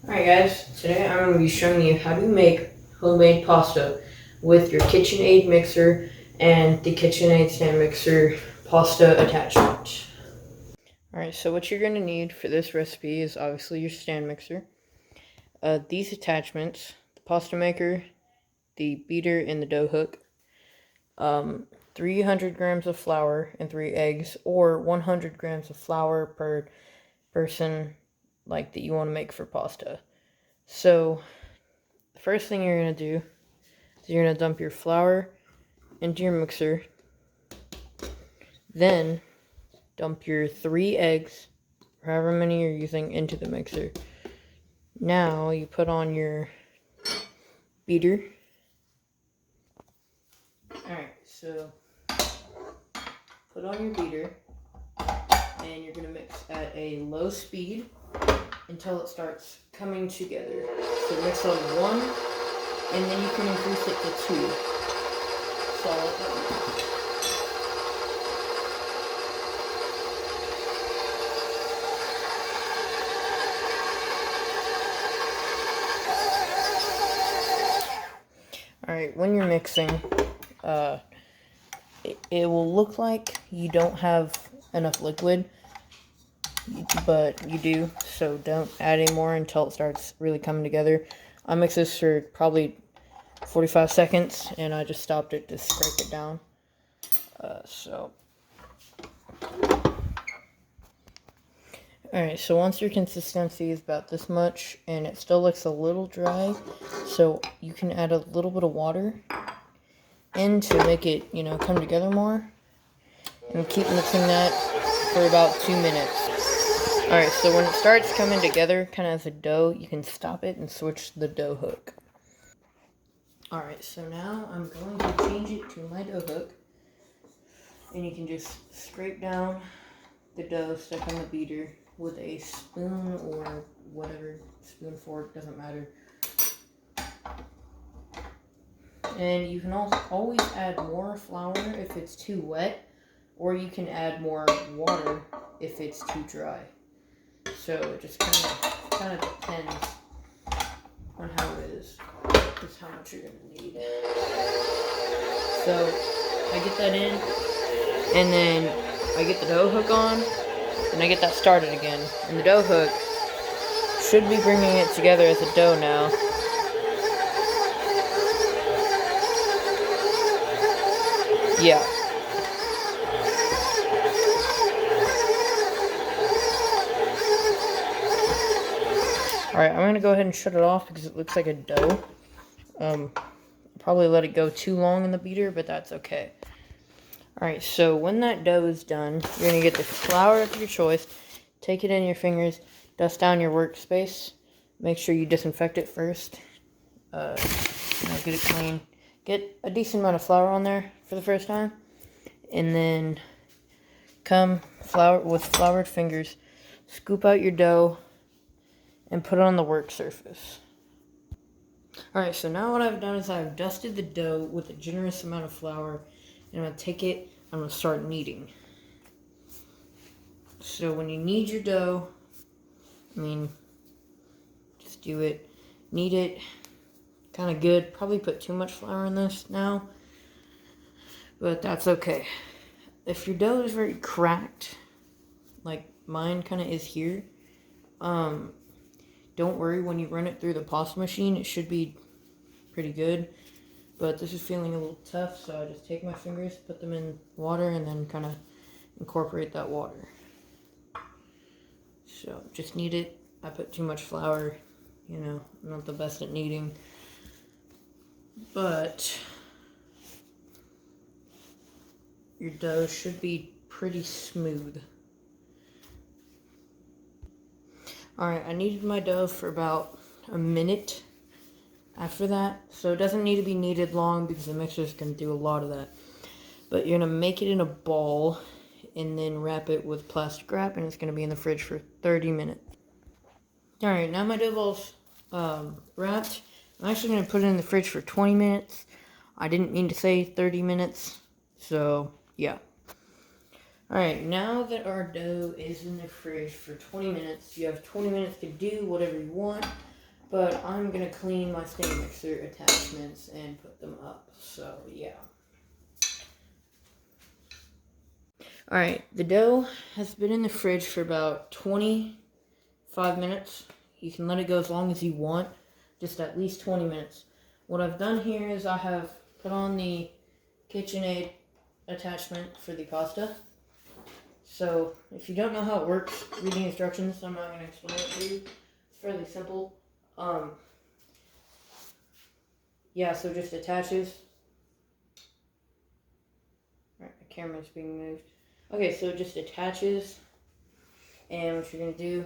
Alright guys, today I'm going to be showing you how to make homemade pasta with your KitchenAid mixer and the KitchenAid stand mixer pasta attachment. Alright, so what you're going to need for this recipe is obviously your stand mixer, these attachments, the pasta maker, the beater, and the dough hook, 300 grams of flour and 3 eggs, or 100 grams of flour per person that you want to make for pasta. So the first thing you're going to do is you're going to dump your flour into your mixer. Then dump your 3 eggs, or however many you're using, into the mixer. Now you put on your beater. Alright, so put on your beater and you're going to mix at a low speed until it starts coming together. So mix on 1 and then you can increase it to 2. Solid. Alright, when you're mixing, it will look like you don't have enough liquid, but you do, so don't add any more until it starts really coming together. I mixed this for probably 45 seconds, and I just stopped it to scrape it down. Alright, so once your consistency is about this much, and it still looks a little dry, so you can add a little bit of water in to make it, come together more. And keep mixing that for about 2 minutes. Alright, so when it starts coming together, kind of as a dough, you can stop it and switch the dough hook. Alright, so now I'm going to change it to my dough hook. And you can just scrape down the dough, stuck on the beater with a spoon or whatever, spoon, fork, doesn't matter. And you can also always add more flour if it's too wet, or you can add more water if it's too dry. So it just kind of depends on how it is. Just how much you're gonna need. So I get that in, and then I get the dough hook on, and I get that started again. And the dough hook should be bringing it together as a dough now. Yeah. Alright, I'm going to go ahead and shut it off because it looks like a dough. Probably let it go too long in the beater, but that's okay. Alright, so when that dough is done, you're going to get the flour of your choice, take it in your fingers, dust down your workspace, make sure you disinfect it first, get it clean, get a decent amount of flour on there for the first time, and then with floured fingers, scoop out your dough, and put it on the work surface. Alright, so now what I've done is I've dusted the dough with a generous amount of flour, and I'm going to take it, I'm going to start kneading. So when you knead your dough, just do it, knead it kind of good. Probably put too much flour in this now, but that's okay. If your dough is very cracked, like mine kind of is here, don't worry, when you run it through the pasta machine, it should be pretty good. But this is feeling a little tough, so I just take my fingers, put them in water, and then kind of incorporate that water. So just knead it. I put too much flour, I'm not the best at kneading. But your dough should be pretty smooth. Alright, I kneaded my dough for about a minute after that. So it doesn't need to be kneaded long because the mixer's going to do a lot of that. But you're going to make it in a ball and then wrap it with plastic wrap, and it's going to be in the fridge for 30 minutes. Alright, now my dough ball's wrapped. I'm actually going to put it in the fridge for 20 minutes. I didn't mean to say 30 minutes, so yeah. Alright, now that our dough is in the fridge for 20 minutes, you have 20 minutes to do whatever you want. But I'm going to clean my stand mixer attachments and put them up. So, yeah. Alright, the dough has been in the fridge for about 25 minutes. You can let it go as long as you want, just at least 20 minutes. What I've done here is I have put on the KitchenAid attachment for the pasta. So, if you don't know how it works, read the instructions. I'm not going to explain it to you. It's fairly simple. Yeah, so just attaches. Alright, the camera's being moved. Okay, so it just attaches. And what you're going to do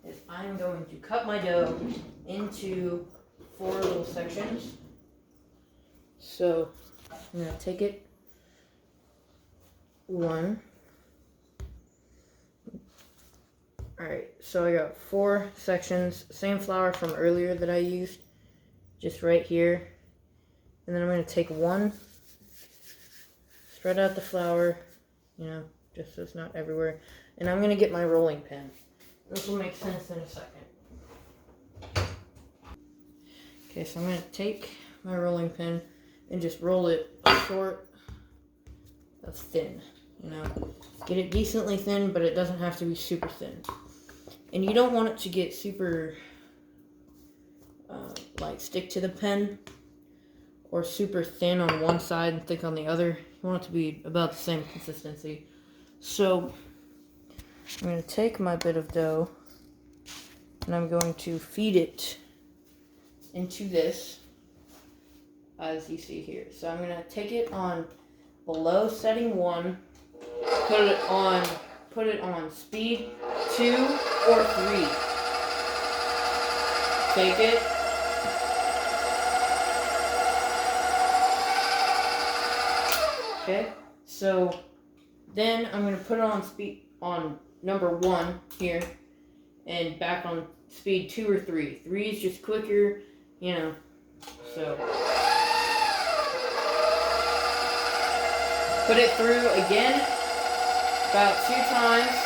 is I'm going to cut my dough into 4 little sections. So, I'm going to take it 1. Alright, so I got 4 sections, same flour from earlier that I used, just right here. And then I'm going to take 1, spread out the flour, just so it's not everywhere. And I'm going to get my rolling pin. This will make sense in a second. Okay, so I'm going to take my rolling pin and just roll it short of thin, Get it decently thin, but it doesn't have to be super thin. And you don't want it to get super, stick to the pen, or super thin on one side and thick on the other. You want it to be about the same consistency. So, I'm going to take my bit of dough, and I'm going to feed it into this, as you see here. So I'm going to take it on below setting 1, put it on speed 2 or 3. Take it. Okay, so then I'm going to put it on speed on number 1 here, and back on speed 2 or 3. 3 is just quicker, so. Put it through again, about 2 times.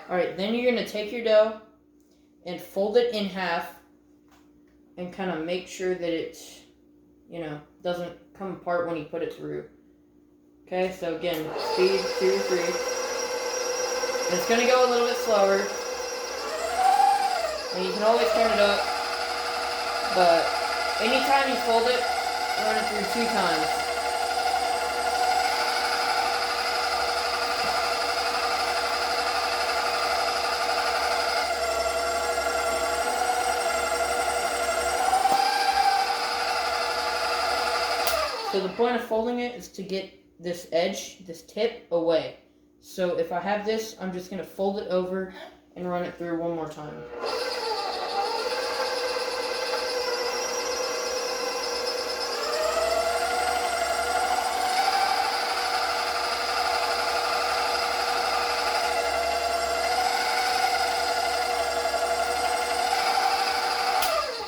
Alright, then you're going to take your dough and fold it in half and kind of make sure that it, doesn't come apart when you put it through. Okay, so again, speed 2 or 3. And it's going to go a little bit slower. And you can always turn it up. But anytime you fold it, run it through 2 times. So the point of folding it is to get this edge, this tip, away. So if I have this, I'm just going to fold it over and run it through one more time.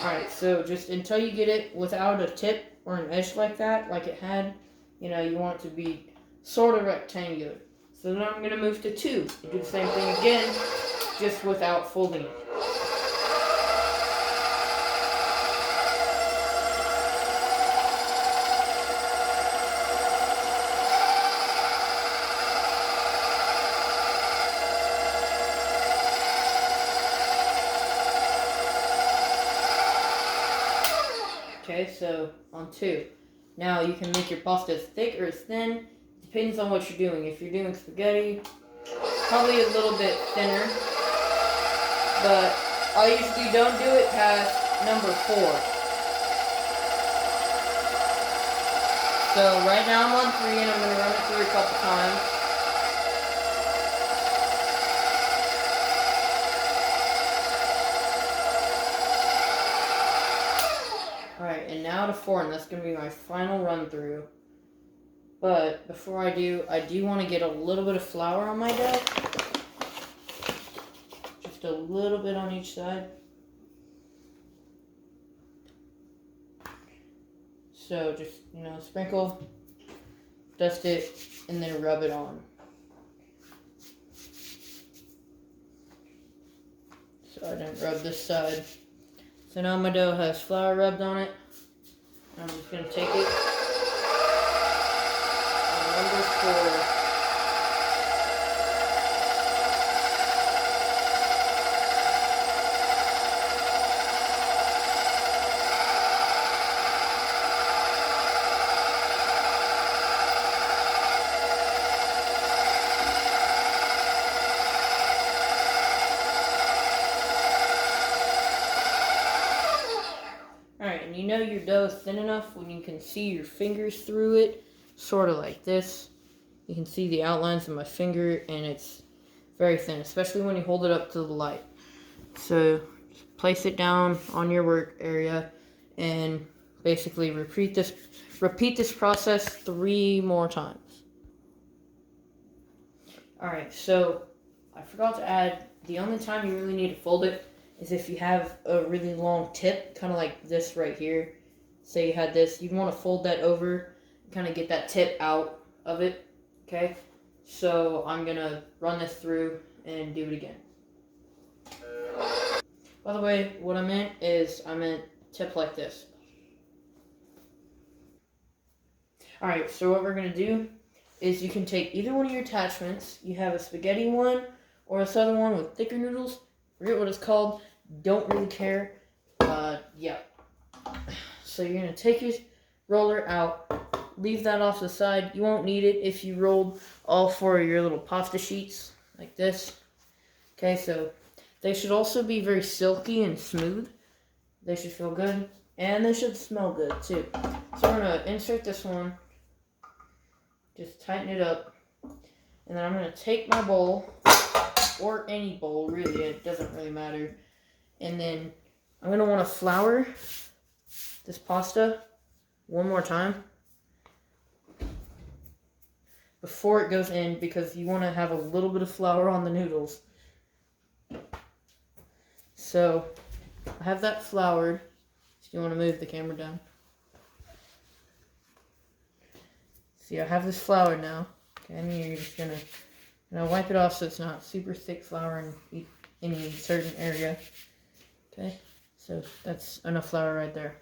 Alright, so just until you get it without a tip or an edge like that, like it had, you want it to be sort of rectangular. So then I'm going to move to 2. Do the same thing again, just without folding it. Okay, so on 2. Now you can make your pasta as thick or as thin. Depends on what you're doing. If you're doing spaghetti, probably a little bit thinner. But I usually don't do it past number 4. So right now I'm on 3 and I'm going to run it through a couple times. Alright, and now to 4, and that's going to be my final run through. But before I do want to get a little bit of flour on my dough. Just a little bit on each side. So just, sprinkle dust it, and then rub it on. So I didn't rub this side. So now my dough has flour rubbed on it. I'm just going to take it. And number 4. Alright, and you know your dough is thin enough when you can see your fingers through it, sort of like this. You can see the outlines of my finger, and it's very thin, especially when you hold it up to the light. So, just place it down on your work area, and basically repeat this process 3 more times. Alright, so I forgot to add, the only time you really need to fold it is if you have a really long tip, kind of like this right here. Say you had this, you'd want to fold that over, kind of get that tip out of it, okay? So I'm going to run this through and do it again. By the way, what I meant is I meant tip like this. Alright, so what we're going to do is you can take either one of your attachments. You have a spaghetti one or a southern one with thicker noodles. Forget what it's called. Don't really care. Yeah. So you're going to take your roller out. Leave that off the side. You won't need it if you rolled all 4 of your little pasta sheets like this. Okay, so they should also be very silky and smooth. They should feel good. And they should smell good too. So we're going to insert this one. Just tighten it up. And then I'm going to take my bowl, or any bowl, really, it doesn't really matter. And then I'm going to want to flour this pasta one more time before it goes in, because you want to have a little bit of flour on the noodles. So I have that floured. So you want to move the camera down. See, I have this flour now. Okay, and you're just going to wipe it off so it's not super thick flour in any certain area. Okay, so that's enough flour right there.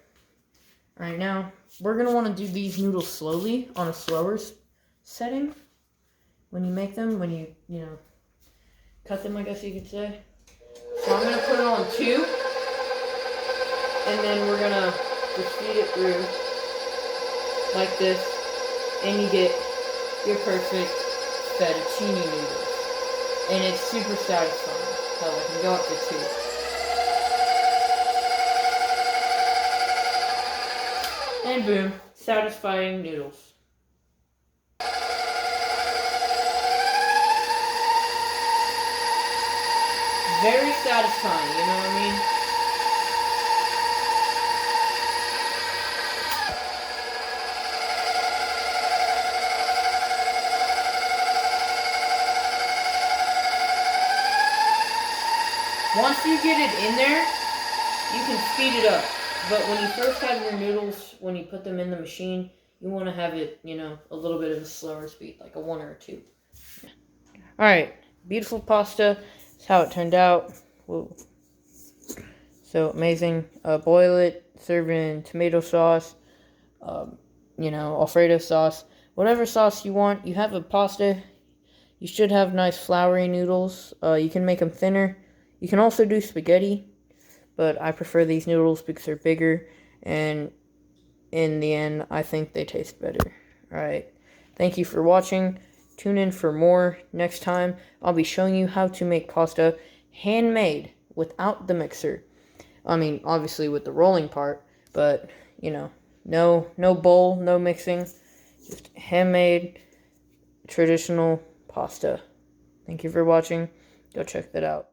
Alright, now we're going to want to do these noodles slowly on a slower setting when you make them, when you cut them, I guess you could say. So I'm going to put it on 2, and then we're going to just feed it through like this, and you get your perfect fettuccine noodles. And it's super satisfying. So I can go up to 2. And boom, satisfying noodles. Very satisfying, you know what I mean? Once you get it in there, you can speed it up. But when you first have your noodles, when you put them in the machine, you want to have it, a little bit of a slower speed, like a 1 or a 2. Yeah. Alright, beautiful pasta. That's how it turned out. Whoa. So amazing. Boil it, serve it in tomato sauce, Alfredo sauce. Whatever sauce you want. You have a pasta. You should have nice floury noodles. You can make them thinner. You can also do spaghetti, but I prefer these noodles because they're bigger, and in the end, I think they taste better. Alright, thank you for watching. Tune in for more next time. I'll be showing you how to make pasta handmade without the mixer. I mean, obviously with the rolling part, but, no bowl, no mixing. Just handmade, traditional pasta. Thank you for watching. Go check that out.